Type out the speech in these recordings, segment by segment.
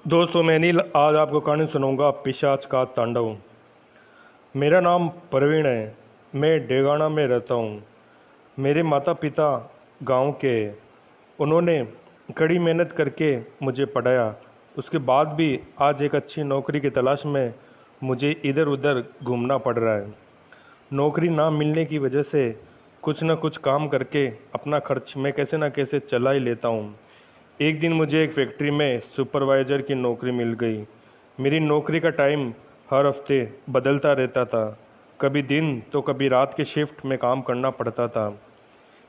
दोस्तों, मैं नील आज आपको कहानी सुनाऊंगा पिशाच का तांडव। मेरा नाम प्रवीण है। मैं डेगाना में रहता हूँ। मेरे माता पिता गांव के हैं। उन्होंने कड़ी मेहनत करके मुझे पढ़ाया। उसके बाद भी आज एक अच्छी नौकरी की तलाश में मुझे इधर उधर घूमना पड़ रहा है। नौकरी ना मिलने की वजह से कुछ न कुछ काम करके अपना खर्च मैं कैसे ना कैसे चला ही लेता हूँ। एक दिन मुझे एक फैक्ट्री में सुपरवाइज़र की नौकरी मिल गई। मेरी नौकरी का टाइम हर हफ्ते बदलता रहता था। कभी दिन तो कभी रात के शिफ्ट में काम करना पड़ता था।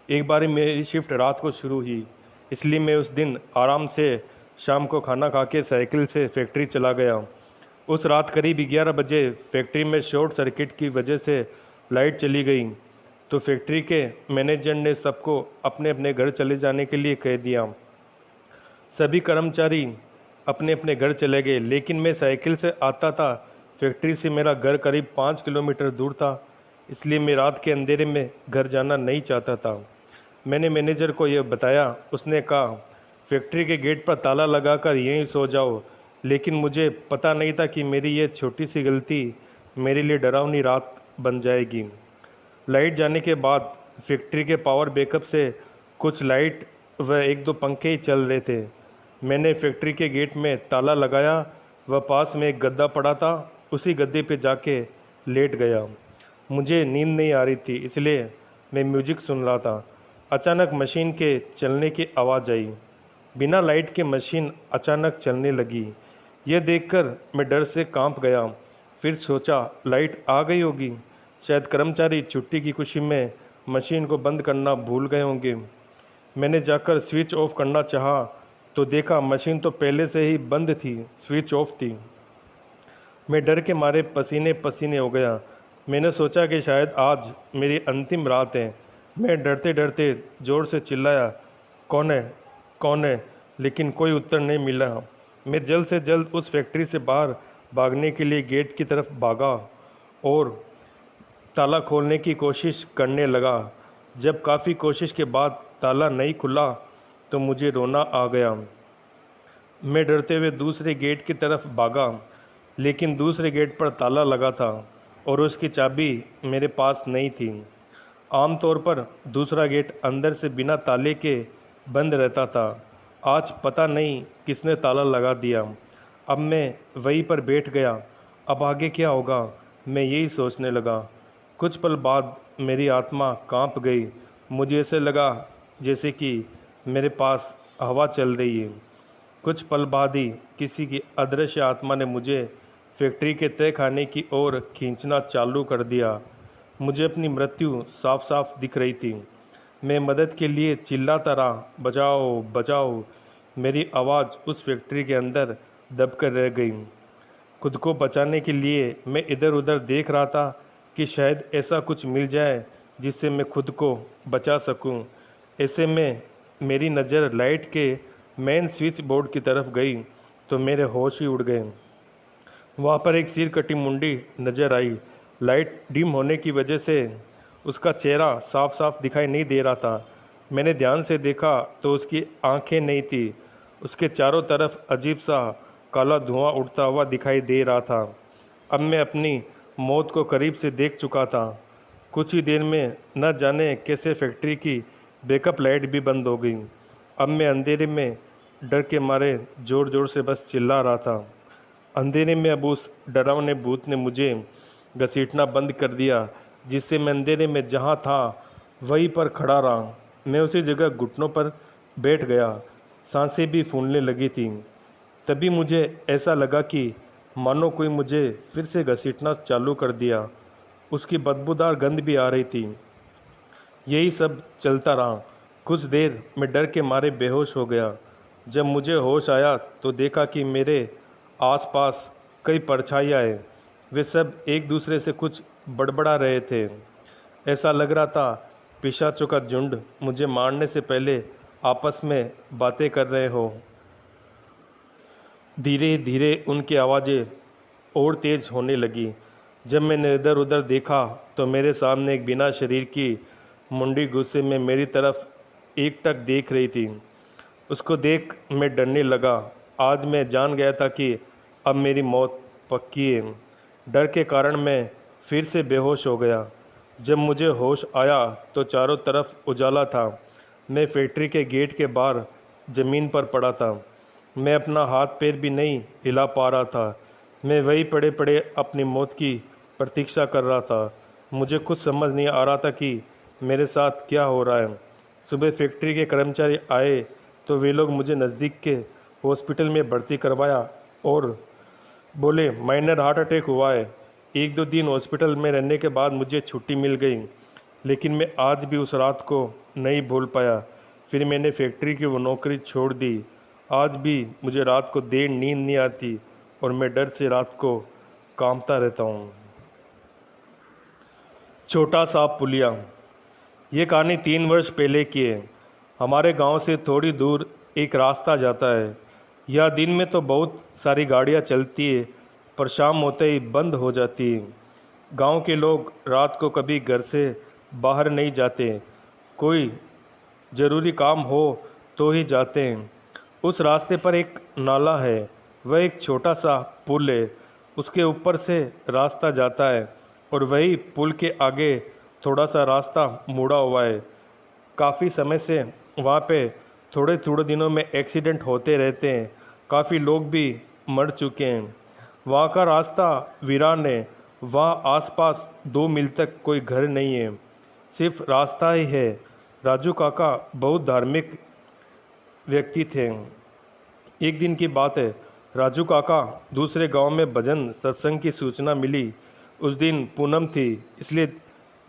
एक बार मेरी शिफ्ट रात को शुरू हुई, इसलिए मैं उस दिन आराम से शाम को खाना खा के साइकिल से फैक्ट्री चला गया। उस रात करीब 11 बजे फैक्ट्री में शॉर्ट सर्किट की वजह से लाइट चली गई, तो फैक्ट्री के मैनेजर ने सबको अपने अपने घर चले जाने के लिए कह दिया। सभी कर्मचारी अपने अपने घर चले गए, लेकिन मैं साइकिल से आता था। फैक्ट्री से मेरा घर करीब 5 किलोमीटर दूर था, इसलिए मैं रात के अंधेरे में घर जाना नहीं चाहता था। मैंने मैनेजर को यह बताया। उसने कहा, फैक्ट्री के गेट पर ताला लगाकर यहीं सो जाओ। लेकिन मुझे पता नहीं था कि मेरी यह छोटी सी गलती मेरे लिए डरावनी रात बन जाएगी। लाइट जाने के बाद फैक्ट्री के पावर बैकअप से कुछ लाइट व एक दो पंखे ही चल रहे थे। मैंने फैक्ट्री के गेट में ताला लगाया व पास में एक गद्दा पड़ा था, उसी गद्दे पे जाके लेट गया। मुझे नींद नहीं आ रही थी, इसलिए मैं म्यूजिक सुन रहा था। अचानक मशीन के चलने की आवाज़ आई। बिना लाइट के मशीन अचानक चलने लगी। यह देखकर मैं डर से कांप गया। फिर सोचा, लाइट आ गई होगी। शायद कर्मचारी छुट्टी की खुशी में मशीन को बंद करना भूल गए होंगे। मैंने जाकर स्विच ऑफ करना चाहा तो देखा मशीन तो पहले से ही बंद थी, स्विच ऑफ थी। मैं डर के मारे पसीने पसीने हो गया। मैंने सोचा कि शायद आज मेरी अंतिम रात है। मैं डरते डरते ज़ोर से चिल्लाया, कौन है, कौन है? लेकिन कोई उत्तर नहीं मिला। मैं जल्द से जल्द उस फैक्ट्री से बाहर भागने के लिए गेट की तरफ भागा और ताला खोलने की कोशिश करने लगा। जब काफ़ी कोशिश के बाद ताला नहीं खुला तो मुझे रोना आ गया। मैं डरते हुए दूसरे गेट की तरफ भागा, लेकिन दूसरे गेट पर ताला लगा था और उसकी चाबी मेरे पास नहीं थी। आमतौर पर दूसरा गेट अंदर से बिना ताले के बंद रहता था। आज पता नहीं किसने ताला लगा दिया। अब मैं वहीं पर बैठ गया। अब आगे क्या होगा, मैं यही सोचने लगा। कुछ पल बाद मेरी आत्मा कांप गई। मुझे ऐसे लगा जैसे कि मेरे पास हवा चल रही है। कुछ पल बाद ही किसी की अदृश्य आत्मा ने मुझे फैक्ट्री के तय खाने की ओर खींचना चालू कर दिया। मुझे अपनी मृत्यु साफ साफ दिख रही थी। मैं मदद के लिए चिल्लाता रहा, बचाओ बचाओ। मेरी आवाज़ उस फैक्ट्री के अंदर दबकर रह गई। खुद को बचाने के लिए मैं इधर उधर देख रहा था कि शायद ऐसा कुछ मिल जाए जिससे मैं खुद को बचा सकूं। ऐसे में मेरी नज़र लाइट के मेन स्विच बोर्ड की तरफ गई तो मेरे होश ही उड़ गए। वहाँ पर एक सिर कटी मुंडी नज़र आई। लाइट डिम होने की वजह से उसका चेहरा साफ साफ दिखाई नहीं दे रहा था। मैंने ध्यान से देखा तो उसकी आंखें नहीं थी। उसके चारों तरफ अजीब सा काला धुआं उड़ता हुआ दिखाई दे रहा था। अब मैं अपनी मौत को करीब से देख चुका था। कुछ ही देर में न जाने कैसे फैक्ट्री की बैकअप लाइट भी बंद हो गई। अब मैं अंधेरे में डर के मारे ज़ोर ज़ोर से बस चिल्ला रहा था। अंधेरे में अब उस डरावने भूत ने मुझे घसीटना बंद कर दिया, जिससे मैं अंधेरे में जहाँ था वहीं पर खड़ा रहा। मैं उसी जगह घुटनों पर बैठ गया। सांसें भी फूलने लगी थी। तभी मुझे ऐसा लगा कि मानो कोई मुझे फिर से घसीटना चालू कर दिया। उसकी बदबूदार गंध भी आ रही थी। यही सब चलता रहा। कुछ देर मैं डर के मारे बेहोश हो गया। जब मुझे होश आया तो देखा कि मेरे आसपास कई परछाइयाँ हैं। वे सब एक दूसरे से कुछ बड़बड़ा रहे थे। ऐसा लग रहा था पिशाचों का झुंड मुझे मारने से पहले आपस में बातें कर रहे हो। धीरे धीरे उनकी आवाज़ें और तेज़ होने लगी। जब मैंने इधर उधर देखा तो मेरे सामने एक बिना शरीर की मुंडी गुस्से में मेरी तरफ एकटक देख रही थी। उसको देख मैं डरने लगा। आज मैं जान गया था कि अब मेरी मौत पक्की है। डर के कारण मैं फिर से बेहोश हो गया। जब मुझे होश आया तो चारों तरफ उजाला था। मैं फैक्ट्री के गेट के बाहर ज़मीन पर पड़ा था। मैं अपना हाथ पैर भी नहीं हिला पा रहा था। मैं वहीं पड़े पड़े अपनी मौत की प्रतीक्षा कर रहा था। मुझे कुछ समझ नहीं आ रहा था कि मेरे साथ क्या हो रहा है। सुबह फैक्ट्री के कर्मचारी आए तो वे लोग मुझे नज़दीक के हॉस्पिटल में भर्ती करवाया और बोले माइनर हार्ट अटैक हुआ है। 1-2 दिन हॉस्पिटल में रहने के बाद मुझे छुट्टी मिल गई, लेकिन मैं आज भी उस रात को नहीं भूल पाया। फिर मैंने फैक्ट्री की वो नौकरी छोड़ दी। आज भी मुझे रात को देर नींद नहीं आती और मैं डर से रात को कांपता रहता हूँ। छोटा सा पुलिया। ये कहानी 3 वर्ष पहले की है। हमारे गांव से थोड़ी दूर एक रास्ता जाता है। यह दिन में तो बहुत सारी गाड़ियां चलती है, पर शाम होते ही बंद हो जाती है। गांव के लोग रात को कभी घर से बाहर नहीं जाते। कोई ज़रूरी काम हो तो ही जाते हैं। उस रास्ते पर एक नाला है। वह एक छोटा सा पुल है। उसके ऊपर से रास्ता जाता है और वही पुल के आगे थोड़ा सा रास्ता मुड़ा हुआ है। काफ़ी समय से वहाँ पे थोड़े थोड़े दिनों में एक्सीडेंट होते रहते हैं। काफ़ी लोग भी मर चुके हैं। वहाँ का रास्ता वीरान है। वहाँ आसपास 2 मील तक कोई घर नहीं है, सिर्फ रास्ता ही है। राजू काका बहुत धार्मिक व्यक्ति थे। एक दिन की बात है, राजू काका दूसरे गांव में भजन सत्संग की सूचना मिली। उस दिन पूनम थी, इसलिए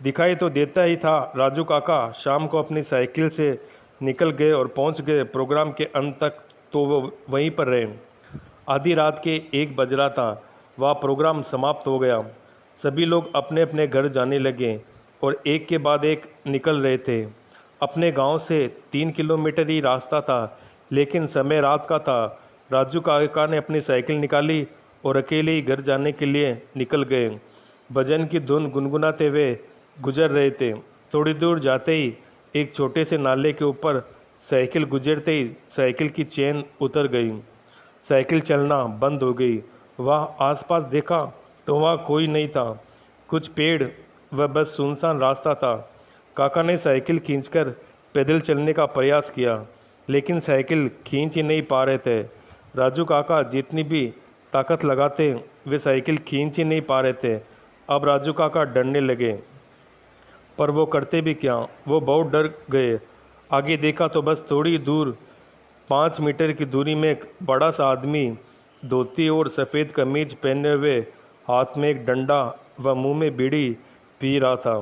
दिखाई तो देता ही था। राजू काका शाम को अपनी साइकिल से निकल गए और पहुंच गए प्रोग्राम के अंत तक, तो वो वहीं पर रहे। आधी रात के 1 बज रहा था। वह प्रोग्राम समाप्त हो गया। सभी लोग अपने अपने घर जाने लगे और एक के बाद एक निकल रहे थे। अपने गांव से 3 किलोमीटर ही रास्ता था, लेकिन समय रात का था। राजू काका ने अपनी साइकिल निकाली और अकेले ही घर जाने के लिए निकल गए। भजन की धुन गुनगुनाते हुए गुजर रहे थे। थोड़ी दूर जाते ही एक छोटे से नाले के ऊपर साइकिल गुजरते ही साइकिल की चेन उतर गई। साइकिल चलना बंद हो गई। वह आसपास देखा तो वहाँ कोई नहीं था। कुछ पेड़ व बस सुनसान रास्ता था। काका ने साइकिल खींचकर पैदल चलने का प्रयास किया, लेकिन साइकिल खींच ही नहीं पा रहे थे। राजू काका जितनी भी ताकत लगाते वे साइकिल खींच ही नहीं पा रहे थे। अब राजू काका डरने लगे, पर वो करते भी क्या, वो बहुत डर गए। आगे देखा तो बस थोड़ी दूर 5 मीटर की दूरी में एक बड़ा सा आदमी धोती और सफ़ेद कमीज पहने हुए, हाथ में एक डंडा व मुंह में बीड़ी पी रहा था।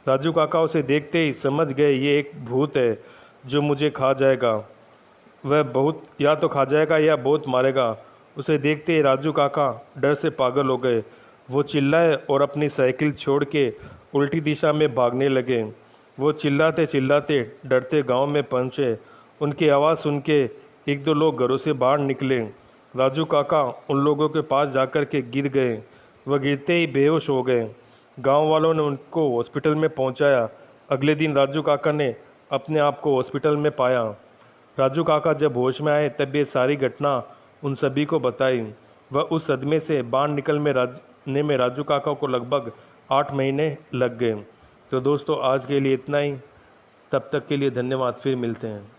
राजू काका उसे देखते ही समझ गए ये एक भूत है जो मुझे खा जाएगा। वह बहुत या तो खा जाएगा या बहुत मारेगा। उसे देखते ही राजू काका डर से पागल हो गए। वो चिल्लाए और अपनी साइकिल छोड़ के उल्टी दिशा में भागने लगे। वो चिल्लाते चिल्लाते डरते गांव में पहुंचे। उनकी आवाज़ सुन के 1-2 लोग घरों से बाहर निकले। राजू काका उन लोगों के पास जाकर के गिर गए। वह गिरते ही बेहोश हो गए। गांव वालों ने उनको हॉस्पिटल में पहुंचाया। अगले दिन राजू काका ने अपने आप को हॉस्पिटल में पाया। राजू काका जब होश में आए तब ये सारी घटना उन सभी को बताई। वह उस सदमे से बाहर निकलने में राजू काका को लगभग 8 महीने लग गए। तो दोस्तों आज के लिए इतना ही। तब तक के लिए धन्यवाद। फिर मिलते हैं।